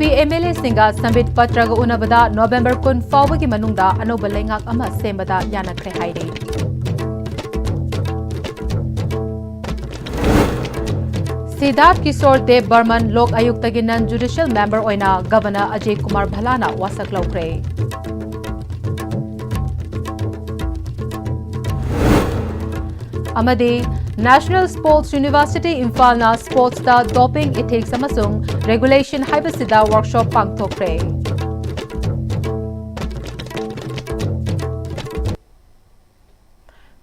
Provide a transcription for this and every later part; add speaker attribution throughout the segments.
Speaker 1: BJP MLA singa Sambit Patraga Unabada November Kun Fawagi Manungda Anoba Lengak Ama Sembada Yana Krehaide. Siddharth Kishore Dev Burman Lok Ayuktagi non-judicial member oina Governor Ajay Kumar Bhalana wasak laukre. Amadi National Sports University Imphal Sports da Doping Ethics amasung Regulation Haibasida Workshop pangthokre.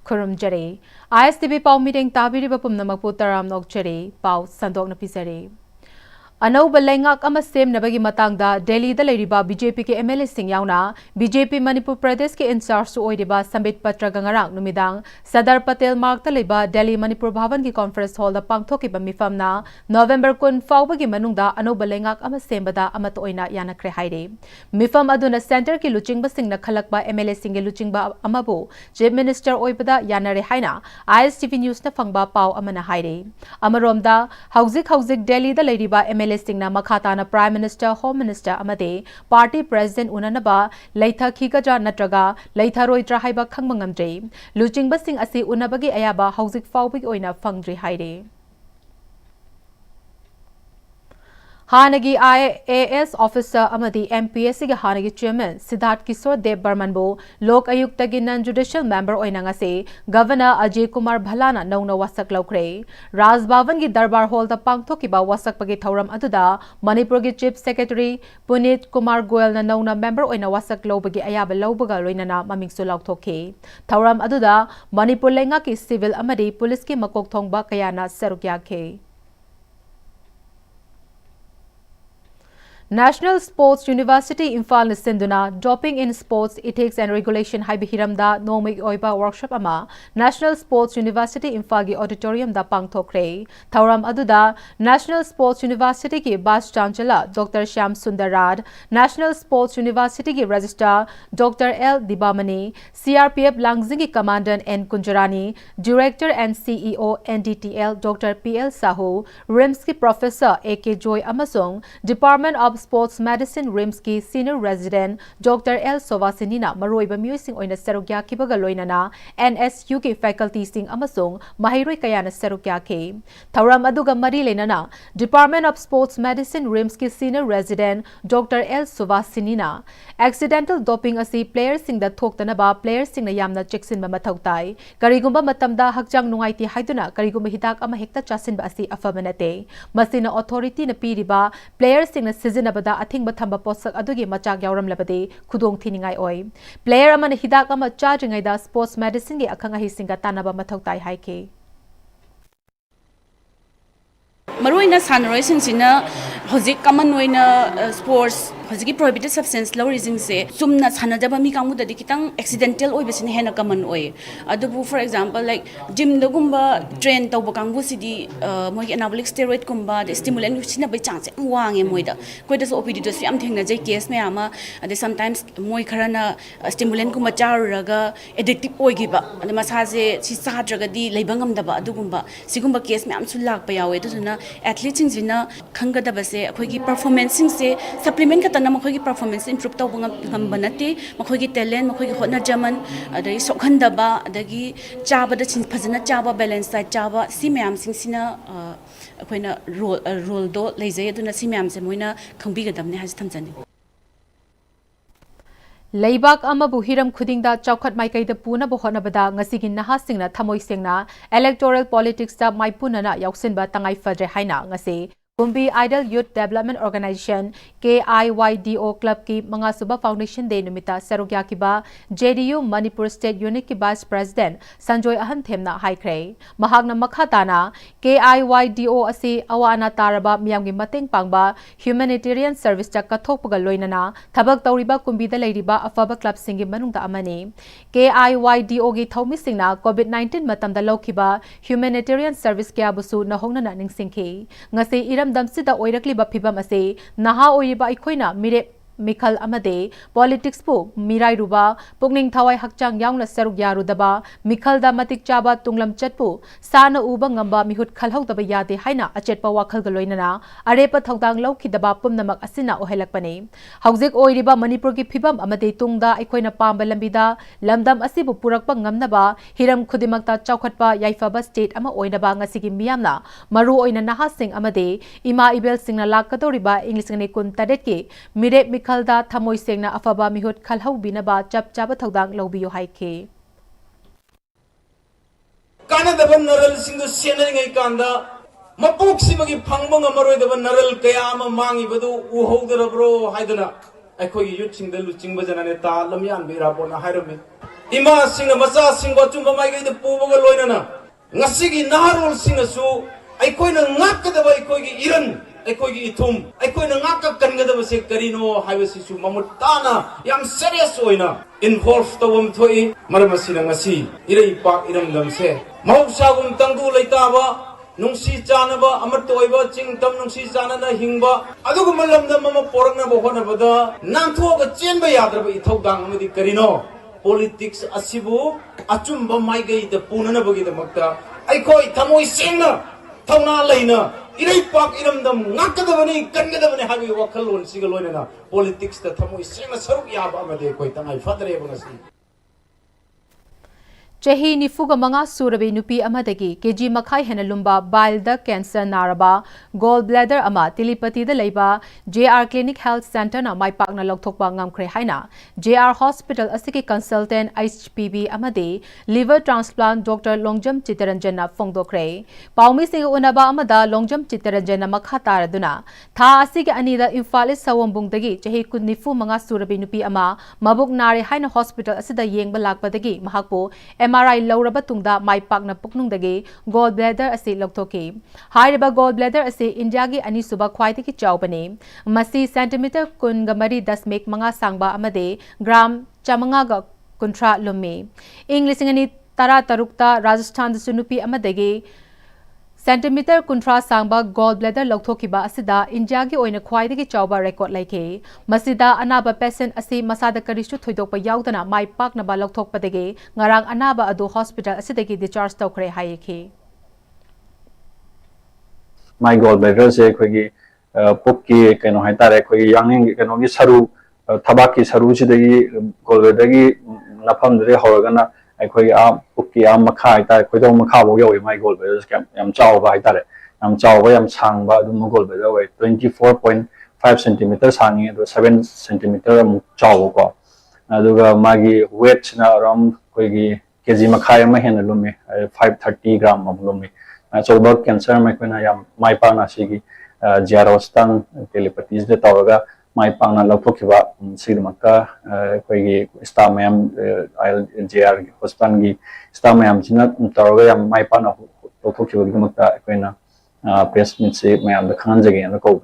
Speaker 1: Kurum Jari ISTV Pau meeting Tabiri Bapum Namapu Taram Nok Jari Pau Sandok Napisari Anoba Lengak ama sem nabagi matangda Delhi da leiriba BJP ke MLA sing yauna BJP Manipur Pradesh ke in-charge su oidiba Sambit Patraga ngarang numidang Sardar Patel Marg ta leiba Delhi Manipur Bhavan ki conference hall da pangthokiba mifamna November kun fawbagi manungda Anoba Lengak ama sembada amato oina yana kre haire mifam aduna center ki luchingba singna khalakba MLA singe luchingba amabu Chief Minister oibada yana re haina ISTV news na phangba pau amana haire amaromda hauzik Delhi da leiriba listing na makhatana Prime Minister, Home Minister amade Party President unanaba leitha khikaja natraga leitha roitra haiba khangmangamdre luchingba sing asi unabagi ayaba hauzik fawbig oina fangdri haire Hanagi IAS officer amadi MPSC ga Hanagi chairman Siddharth Kishore Dev Burman bo Lok Ayukta gi non-judicial member oina ngase Governor Ajay Kumar Bhalana nauna wasak laukre Raj Bhavan gi Darbar Hall da pangthokiba wasak pagi thauram aduda Manipur gi Chief Secretary Punit Kumar Goyal na nauna member oina wasak lobagi ayaba lobaga loinana mamingsu laukthokhe thauram aduda Manipur lenga ki civil amadi police ki makok thongba kayana sarukya khe National Sports University Imphal Sinduna Doping in Sports Ethics and Regulation Haibihiramda Nomik Oiba Workshop Ama National Sports University Imphal gi Auditorium da pangthokre Thauram aduda National Sports University ki Vice Chancellor Dr. Shyam Sundar Rad National Sports University ki Registrar Dr. L. Dibamani CRPF Langzing ki Commandant N. Kunjarani Director and CEO NDTL Dr. PL Sahu RIMS ki Professor AK Joy Amasung Department of Sports Medicine RIMS ki Senior Resident Dr. L. Sovasinina Maroiba Musing oina serukya kibaga loinana NSU ki faculty sing amasung mahiroi kayana serukya ke Thauram aduga mari lenana Department of Sports Medicine RIMS ki Senior Resident Dr. L. Sovasinina accidental doping asi players sing da thoktanaba players sing na yamna cheksin ba mathautai karigumba matamda hakjang nungaiti haiduna karigumba hidak ama hekta chasin ba asi afamanate masina authority na piriba players sing na Nabada athing bathamba posak adugi machak yauram labade khudong thiningai oi player amana hidak ama charging da sports medicine gi akhanga hi singa tanaba mathau tai haike
Speaker 2: Maroina sanroi singsina hozik common oina sports hojiki prohibited substance law reason se sumna sanajaba mi kamu dadi kitang accidental oi besine hena common oi adubu for example like gym da gumba train tawba kangbu sidi moi anabolic steroid gumba the stimulant sina bai chance wange moida koi da so opd da yam thengna jai case me ama ade sometimes moi kharana stimulant gumba charuraga addictive oi giba ade masaje si sadraga di leibangam daba adugumba sigumba case me am su lak pa yawe duna athletes sing jina khanga da base akhoi gi performance sing se supplement na makhoi performance improve tawba ngam banati makhoi gi talent makhoi gi hotna jaman adai sokhandaba adagi chaba da chin phajana chaba balance diet chaba si myam sing sina akoina role do leizai aduna si myam se moina khangbi gadamne haji thamjani
Speaker 1: Leibak amabu hiram khudingda chawkhat maikai da puna bo honabada ngasigi naha singna thamoi sengna electoral politics da maipunana yauksinba tangai fadre haina ngase Kumbi Idol Youth Development Organization KIYDO Club ki Manga Suba Foundation Day numita sarugya kiba JDU Manipur State Unit ki Vice President Sanjoy Ahan Themna haikre mahagna makhatana KIYDO asi awana taraba miyamgi mateng pangba humanitarian service ta kathokpaga loinana thabak tawriba kumbi da leiriba afaba club singi manungda amani KIYDO gi thomi singna COVID-19 matamda lokhiba humanitarian service kya busu nahongna ningsingki ngase iram damsida oirakli ba phibam ase naha oiba ikhoina mire Mikhal Amade, Politics Po, Mirai Ruba, Pugning Thawai Hakchang Yang Saruk Yarudaba, Mikhal da Matik Chaba Tunglam Chatpu, Sana Uba Ngamba Mihut Khalhau Daba Yade Haina, Achetpa Wakal Galoinana, Arepa Thaudang Loki Daba Pum Namak Asina Ohelakpane. Hauzik Oiriba Manipur ki Pibam Amade Tungda, Equina Pamba Lambida, Lamdam Asibu Purakpa Ngamnaba, Hiram Kudimakta Chaukatpa, Yaifaba State Ama Oinaba Ngasigi Miamna, Maru Oina Nahasing Amade, Ima Ibel Singna Lakatoriba, English Kun Tadetki, Mire Mikhalda Thamoi Sengna Afaba Mihut Khalhau Binaba, Chap Chaba Thaudang Lobiyo Haike.
Speaker 3: Kanadaban Naral Singu Senaring Kanda, Mapuk Simagi Pangmanga Maroidaba Naral Kayama Mangi Badu, Uhoda Bro Haidana, Eko Yuching the Luching Bazaneta, Lamian Birabona Hirami. Ima Singa Masa Singwatumba Magi the Puga Loinana, Nasigi Naharul Singasu, Ikoina Naka the Vaikogi Iran. Ekogi itum, ekoi nangaka kanga da base karino haiwasisu mamutana yam serious oina involved tawam thoi maramasi ngasi irei pak iram damse mausagum tangdu leitaba nungsi chanaba amat toiba chingtam nungsi chanana hingba adugu malamda mama porangna bohona bada nanthoga chenba yadraba ithogdang amadi karino politics asibu achumba maigai da punana bagi da makta ekoi thamoi sengna thawna leina Irei pak iramdam ngakadabani kangadabani habi wakalon sigaloina politics ta thamoi sena saruk yaba amade koi tangai fadre bangasi
Speaker 1: Chahi Nifuga Manga Surabi Nupi Amadagi, Keji Makai Henalumba, Bile the Cancer Naraba, Gallbladder Ama, Tilipati the Leba, JR Clinic Health Center na Mai Pakna Loktokba Ngamkre Haina, JR Hospital Asiki Consultant HPB Amade, Liver Transplant Dr. Longjam Chitaranjana Fongdokre, Paumi Sing Unaba Amada, Longjam Chitaranjana Makhatara Duna, Tha Asiki Anida Infalis Sawambung Dagi, Chahi Kunifu Manga Surabi Nupi Ama, Mabuk Nari Haina Hospital Asida Yeng Balakpadagi, Mahakpo, MRI Lauraba Tungda Mai Pakna Puknungdagi gallbladder ase loktoki hairiba gallbladder ase India gi ani suba khwaitiki chawbane masi centimeter kun ga mari 10 manga sangba amade gram chamanga ga kuntra lumme English ngani tara tarukta Rajasthan sunupi amadagi Centimeter kuntra sangba gallbladder loktokiba asida India gi oina khwaidagi chawba record laike masida anaba patient asi masada karishu thoidokpa yaudana mai pakna ba loktokpadagi ngarang anaba adu hospital asidagi discharge tokre haike
Speaker 4: my gallbladder se khogi pokki keno haitare khogi yangning keno gi saru thabaki saru sidagi gallbladder gi nafam dre horagana akhoi pukki makha ita khoidong makha bo yoi my gallbladder scam yam chaw ba ita yam chaw ba yam sang ba dum gallbladder wei 24.5 cm sangi do 7 cm mu chaw ko aduga magi weight na around koigi kg makha ma hen lumi 530 gram of lumi so about cancer ma koina yam mai pa na sigi jarostang telepathies de tawaga mai pangna lokhokiba sigmakka koigi staff mayam JR hospital gi staff mayam china tawaga yam mai pa na lokhokiba gimakta koina press meet se mayam da khanjage na ko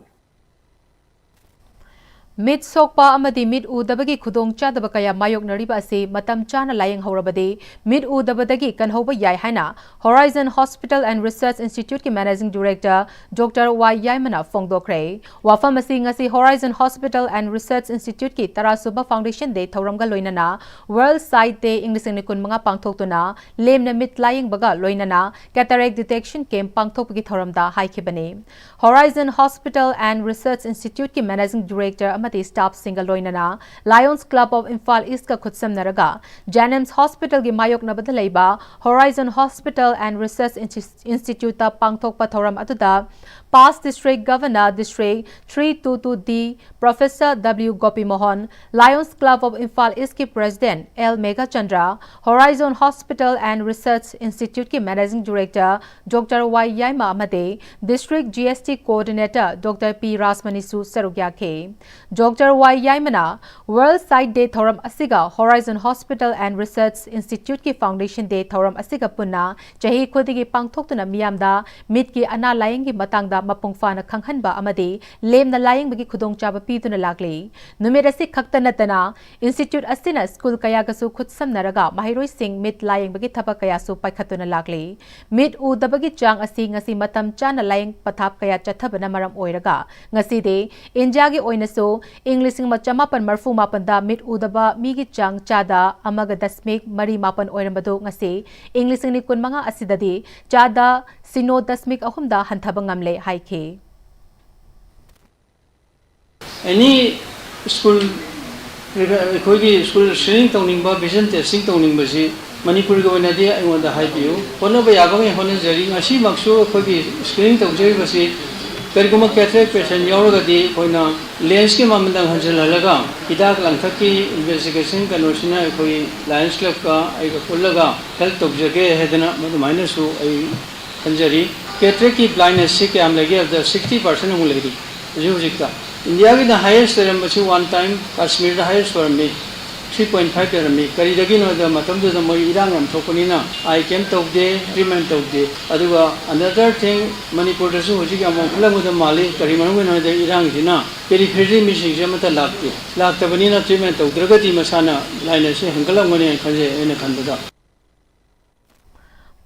Speaker 1: Mid Sokpa Amadi Mid Udabagi Kudong Chadaba Kaya Mayok Nariba Ase Matam Chana Layang Horabade Mid Udabadagi Kanhoba Yai Haina Horizon Hospital and Research Institute ki Managing Director Dr. Y Yaimana Fongdokre Wafamasi Ngasi Horizon Hospital and Research Institute ki Tarasuba Foundation Day Thauramga Loinana World Sight Day English Nikun Mga Pangthoktuna Lemna Mid Laying Baga Loinana Cataract Detection Camp Pangthokgi Thauramda Haikibane Horizon Hospital and Research Institute ki Managing Director Amati staff single loinana Lions Club of Imphal East ka khutsam naraga Janems Hospital gi mayok na badalaiba Horizon Hospital and Research Institute ta pangthok pathoram atuda past district governor district 322D Professor W Gopi Mohan Lions Club of Imphal East ki president L Mega Chandra Horizon Hospital and Research Institute ki managing director Dr. Y Yaima Amade district GST coordinator Dr. P Rasmanisu Sarugya ke Dr. Y Yaimana World Sight Day Thoram Asiga Horizon Hospital and Research Institute ki Foundation Day Thoram Asiga punna chahi khudigi pangthoktuna miyamda mitki ana laying gi matangda mapungfana khanghanba amadi lemna laying bagi khudong chaba piduna lagli numit asi khakta natana institute asina school kaya gasu khutsam naraga mahiroi sing mit laying bagi thaba kaya su paikhatuna lagli mit u dabagi chang asi ngasi matam chana laying pathap kaya chathabana maram oiraga ngasi de india gi oinasu इंग्लिसिंग मचमापन मरफू मापन मिट उदबा मीगी चांग चादा अमग दशमिक मरी मापन ओइरंबदो ngasi इंग्लिसिंग नि कुनमंगा असिददी चादा सिनो दशमिक अहुमदा हंथबा ngamle हाइखे
Speaker 5: any school कोई school training तौनिंग vision testing तौनिंग बसी मणिपुर की वनदे अइंदा हाइबियो होनब याबंग होनजरी ngasi maksu कोई स्क्रीनिंग तौजरी बसी करिगुम कैथरेक पेशेंट यावरगदी कोइना लेंस के मामदंग हंजललगा हिदाक लंथकी इन्वेस्टिगेशन कनोसिना कोई लायंस क्लब का आइगा पुल्लगा हेल्थ तौजगे हेदना मदुमाइनसु आई हंजरी कैथरेक की ब्लाइंडनेस से क्या लगे अब 60% mu लेगी जुजिका इंडिया की द हाईएस्ट रंबसी वन टाइम कश्मीर द हाईएस्ट रंबी 3.5 रंबी करी दगी नो द मतम द मोय इरांग हम थोकनिना आई केम तौदे ट्रीटमेंट तौदे अदुगा अनदर थिंग मणिपुर दसु होजि का मोखलंग द माली करी मनु नो द इरांग जिना पेरिफेरी मिसिंग जे मत लागतबनिना ट्रीटमेंट तौद्रगति मसाना लाइन से हंगलंगने खजे एने खंबदा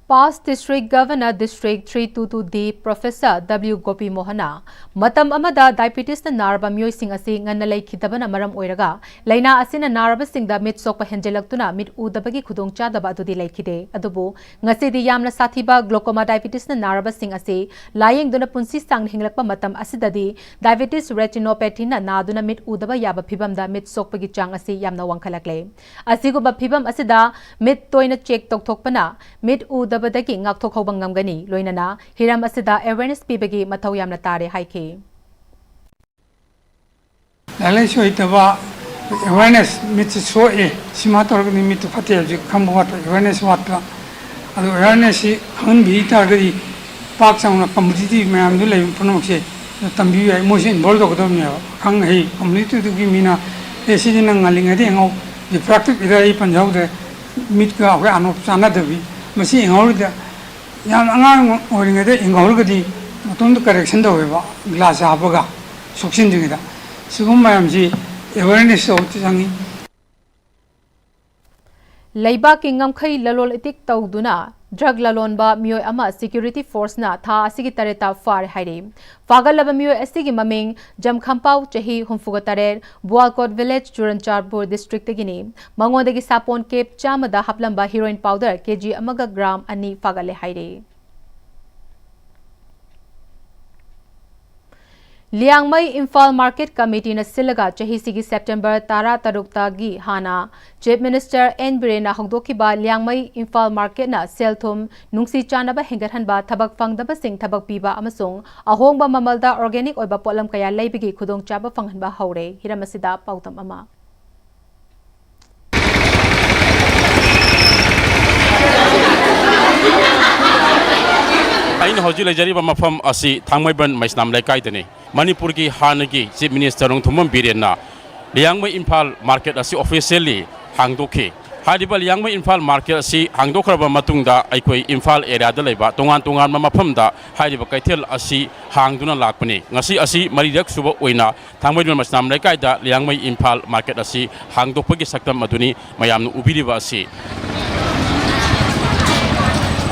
Speaker 1: Past District Governor District 322D Professor W. Gopi Mohana Matam Amada Diabetes na naraba myoy sing asi nganalay kitabana maram oiraga laina asina naraba singda mit sokpa henjelaktuna mit udabagi khudong chadaba adudi laikide adubu ngasi di yamna sathiba glaucoma diabetes na naraba sing asi laying duna punsi sang hinglakpa matam asidadi diabetes retinopathy na naduna mit udaba yaba phibamda mit sokpagi chang asi yamna wangkhalakle asiguba phibam asida mit toina check tokthokpana mit udaba बदगी ngakthok hobang ngamgani loinana hiram asida awareness pibagi mathau yamna tare haike
Speaker 6: lalai soitaba awareness mit so e simator ni mit fatel ji khamwat awareness wat adu awareness han bi targadi pak changna community mayam du lei pronok se tambi ai motion involved ko dom ne khang hei community du gi mina e si jin ngaling ade ngau di practice ida i panjau de mit ka ga anop sana debi Masih इंगौलदा yam अंगांग ओरिंगदे इंगौलगदी मतोंद correction दवेबा glass हाबगा सुक्सिन दिगदा सुगुम मायमजी awareness औतिजांगी
Speaker 1: लैबा किंगम खै ललोल इतिक तौदुना drug ललोनबा मियोय अमा security force ना था असिगी तरेता फार हाइरे फागलबा मियोय असिगी ममिंग जमखंपाव चही हुमफुगतरे Bualkot village Churachandpur district गिनी मंगोदगी सापोन केप चामदा हपलंबा हीरोइन पाउडर केजी अमगा ग्राम अनि फागले हाइरे लियांगमई इम्फाल मार्केट कमेटी न सिलगा चहीसीगी सेप्टेंबर 13 हाना चीफ मिनिस्टर एन बिरेना हौदोखिबा लियांगमई इम्फाल मार्केट न सेलथुम नुंगसी चानबा हेंगरहनबा थबक फंगदबा सिंग थबक पीबा अमसुंग अहोंगबा ममलदा ऑर्गेनिक ओइबा पोलम कया लैबिगी खुदोंग चाबा फंगहनबा हौरे हिरमसिदा पाउतम अमा
Speaker 7: आइन हौजी लेजरीबा मफम असि थांगमैबन मैसनाम लेकाइदनी मणिपुर की हानगी chief minister रोंगथुमम बिरेना Liangmai Imphal market असि ऑफिशियली हांगदोखि हादिबा लियांगमई इम्फाल मार्केट असि हांगदोखरबा मतुंगदा अइखोइ इम्फाल एरियादा लेबा तोंगान तोंगान मफमदा हादिबा कैथेल असि हांगदुना लाकपनि ngasi असि मरिदक सुबा ओइना थांगमैबन मैसनाम लेकाइदा लियांगमई इम्फाल मार्केट असि हांगदोखपगि सक्तम अदुनि मयामनु उबिरिबा असि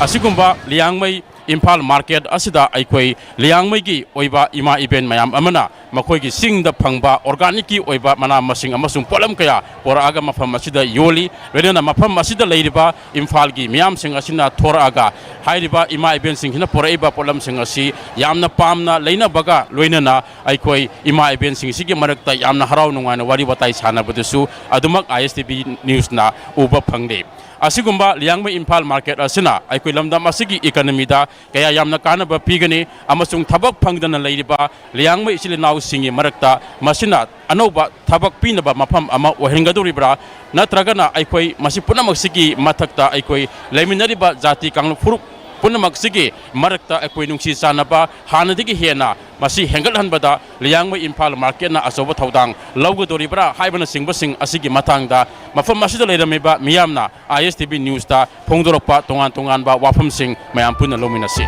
Speaker 7: असिगुम्बा लियांगमई इम्फाल मार्केट असिदा अइखोइ लियांगमई की ओइबा इमा इवेंट मयाम अमना मखोइ की सिंगदा फंगबा ऑर्गेनिक की ओइबा मना मसिंग अमसुंग पोलम कया पोरागा मफम असिदा योली रेना मफम असिदा लेरिबा इम्फाल की मियाम सिंग असिना थोरागा हाइरिबा इमा इवेंट सिंग हिना पोराइबा पोलम सिंग असि यामना पामना लेना बगा लोइनना अइखोइ इमा इवेंट सिंग सिगे मरकता यामना हराव नुंगाना वारी बताई सानाबदसु अदुमक ISTV न्यूज़ ना उबा फंगदे असिगुम्बा लियांगमई इम्फाल मार्केट असिना अइखोइ लमदम असिगी इकोनॉमीदा कया यामना कानबा पिगनी अमसुंग थबक फंगदना लेरिबा लियांगमई इसिलिनाउ सिंगी मरकता मसिना अनौबा थबक पिनबा मफम अमा ओहेंगदुरिब्रा नत्रगना अइखोइ मसि पुनमक्सिगी मथक्ता अइखोइ लेमिनरिबा जाति कांगलु फुरुक पुनमक्सिगी मरकता अइखोइ नुंगसी चानबा हानदिगी हेना मसि हेंगलहनबदा लियांगमई इम्फाल मार्केटना असोबा थौदांग लौगदोरिब्रा हाइबना सिंगबसिंग असिगी मथांगदा मफम मसिदा लेरमेबा मियामना ISTV न्यूज़ ता फोंगदोरपा तोंगान तोंगानबा वाफमसिंग मयाम पुना लोमिनसि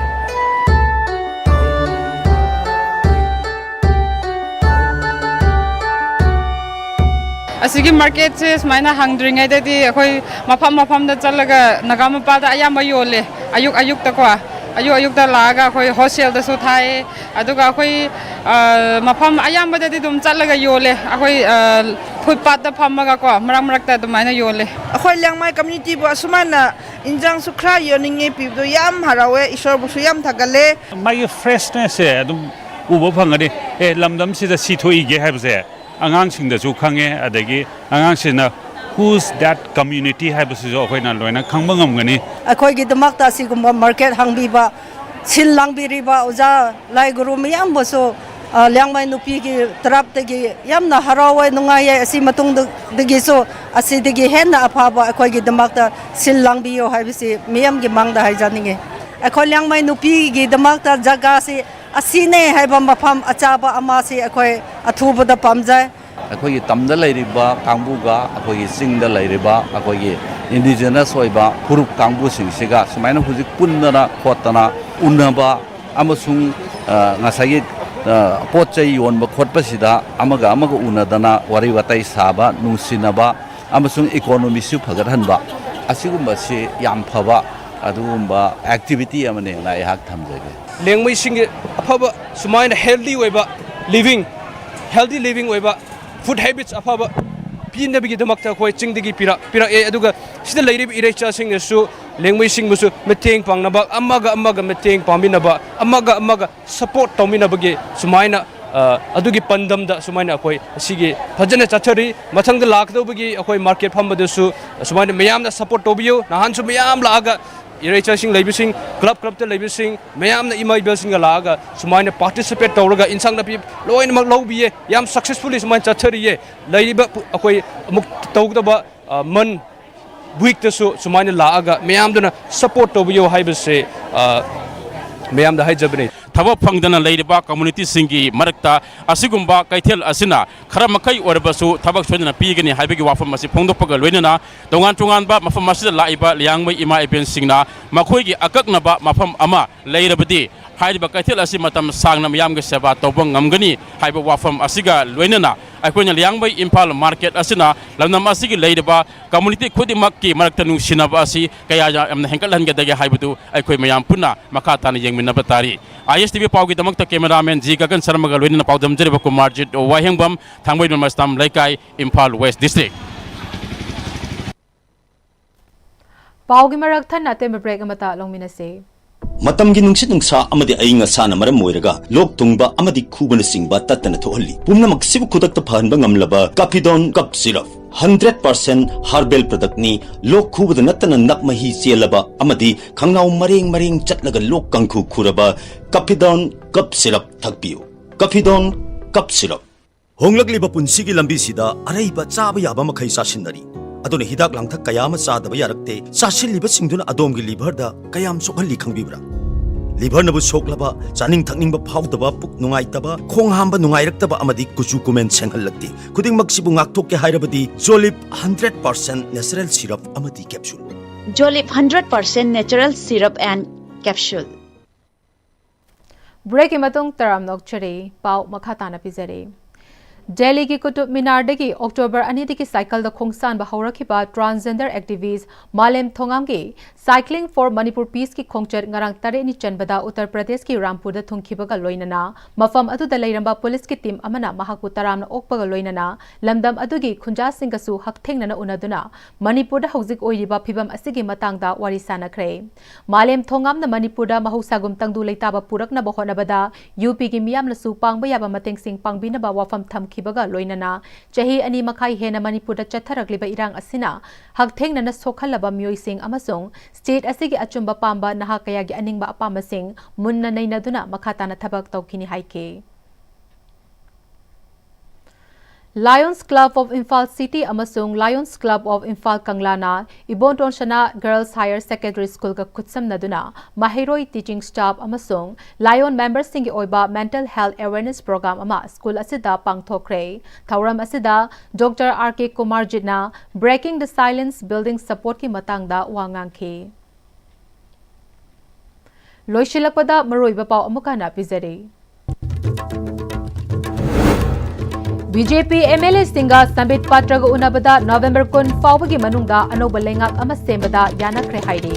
Speaker 8: असगी मार्केट से स्माइना हंगद्रिंगैददी अखोइ मफम मफम दा चलगा नगामपादा अयाम योले अयुक अयुक तको ayu ayuk da laga khoi hostel da su thai aduga khoi mafam ayam bada di dum chatlaga yole akhoi footpath da phamaga ko marak marak ta dumaina yole
Speaker 9: akhoi lengmai community bu asumana injang su khra yoninge pibdo yam harawe isor bu su yam thagale
Speaker 10: mai freshness e adum ubo phangani e lamdam sida sithoi ge habse angang sing da su khange adagi angang sina who's that community habse jo khoi na loina khangba ngamgani
Speaker 9: akhoi gi damak ta sigumba market hangbi ba sil langbi riba uja lai guru miyam bo so lengmai nupi gi trap te gi yam na harawe nungai asi matung de gi so asi de gi hen na apha ba akhoi gi damak ta sil langbi yo habse miyam gi mangda hai janinge akhoi lengmai nupi gi damak ta jaga se asine haiba mafam achaba ama se akhoi athuba da pamjai
Speaker 11: akhoi tamda lairiba kangbuga akhoi singda lairiba akhoi indigenous oiba hurup kangbu singsiga sumaina huji punnana khotana unaba amasung ngasai potchai yonba khotpasida amaga unadana wari watai saba nungsinaba amasung economy su phagarhanba asigumba se yam phaba adugumba activity amane ngai hak thamjage
Speaker 12: lengmai sing afaba sumaina healthy living oiba food habits afaba pinabigi damakta khoi chingdigi pira e aduga sida leirib irecha sing su lengmai sing musu meteng pangnaba amaga meteng paminaba amaga support tawminabagi sumaina adugi pandam da sumaina khoi sige phajana chathari mathang da lakdobagi khoi market phambadu su sumaina mayam da support tobiyo nahan su mayam laaga irecha sing leibising club ta leibising mayam na imai belsing laaga sumaina participate tawraga insang na pi loin mak lobiye yam successfully sumaina chathari ye leiba khoi amuk tawdaba man week to sumaina laaga mayam duna support tobiyo haibase mayam da haijabne
Speaker 7: thaba phangdana leiriba community singi marakta asigumba kaithel asina khara makai orbasu thabak soina pigani haibagi wafam asi phongdokpaga loinana dongan tungan ba mafam masida laiba liangmai ima event singna makhoigi akaknaba mafam ama leirabadi haiba kaithel asi matam sangna yamge seba tobang ngamgani haiba wafam asiga loinana aikoina liangmai impal market asina lamnam asigi leiriba community khodimakki marakta nu sinaba asi kaya amna henkal hangadaga haibadu aikoi mayam punna makatana yengminaba tari ISTV Paugi Damakta cameraman G Gagan Sarmaga Luina Paudam Jeriba Kumarjit Wahengbam Thangway Mastam Laikai Impal West District.
Speaker 1: Paugi Maraktan Natem break amata longminase.
Speaker 13: Matamgi nungsit nungsa amadi ainga sana maram moiraga lok tungba amadi khubana singba tatana thohalli pumna maksibu khudakta phanba ngamlaba Kapidon cup syrup 100% herbal product ni lok khubada natana nakmahi chelaba amadi khangnau mareng chatlaga lok kangkhu khuraba Kapidon cup syrup thakpiu Kapidon cup syrup honglakliba punsigi lambi sida araiba chaba yaba makhai sasinari adone hidak langthak kayam sadaba yarakte sasilliba singduna adomgi liver da kayam sokhalli khangbibra liver nabu soklaba chaning thakning ba phawdaba puk nungai taba khong hamba nungai raktaba amadi kuchu kumen senghallakti kuding maksibu ngakthok ke hairabadi Jolip 100% natural syrup amadi capsule
Speaker 14: Jolip 100% natural syrup and capsule
Speaker 1: Break imatung taram nokchari pau makhatana pizare Delhi ki Kutub Minar degi October anidi ki cycle da khongsan ba haurakhiba transgender activist Malem Thongam ki cycling for Manipur peace ki khongchar ngarang tare ni chanbada Uttar Pradesh ki Rampur da thungkhiba ga loinana mafam adu da leiramba police ki team amana mahaku taramna okpa ga loinana lamdam adu gi khunja singa su hakthengna unaduna Manipur da hauzik oiriba phibam asigi matang da wari sanakre Malem Thongam na Manipur da mahusagum tangdu leitaba purakna ba honabada UP gi miyam la su pangba yaba mateng sing pangbina ba wafam tham Kibaga loinana chahi ani makai hena Manipur da chatharakliba irang asina hakthengna na sokhalaba myoi sing amasung state asigi achumba pamba naha kaya gi aningba apama sing munna nainaduna makhatana thabak tawkini haike Lions Club of Imphal City amasung Lions Club of Imphal Kanglana Ibonton Shana Girls Higher Secondary School ka kutsam naduna mahiroi teaching staff amasung Lion members singi oiba mental health awareness program ama school asida pangthokre thauram asida Dr. RK Kumar Jitna breaking the silence building support ki matangda wangangkhe loishilakpada maroiba pau amukana pizare BJP MLA Singa Sambit Patraga Unabada November Kun Fawagi Manungda Anoba Lengak ama Sembada Yanakre Haide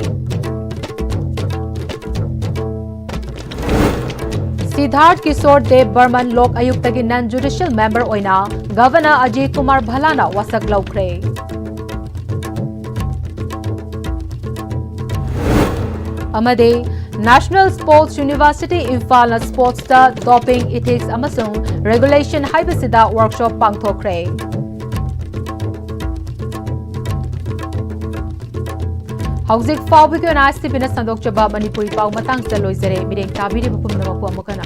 Speaker 1: Siddharth Kishore Dev Burman Lok Ayuktagi non-judicial member oina Governor Ajay Kumar Bhalana wasak laukre. Amade National Sports University Imphal Sports da Doping Ethics amasung Regulation haibasida workshop pangthokre. Hauzik fawbigi Pm-Istv na sandok chaba Manipuri pau matang sa loizare mireng tabiri bupum namakwa mukana.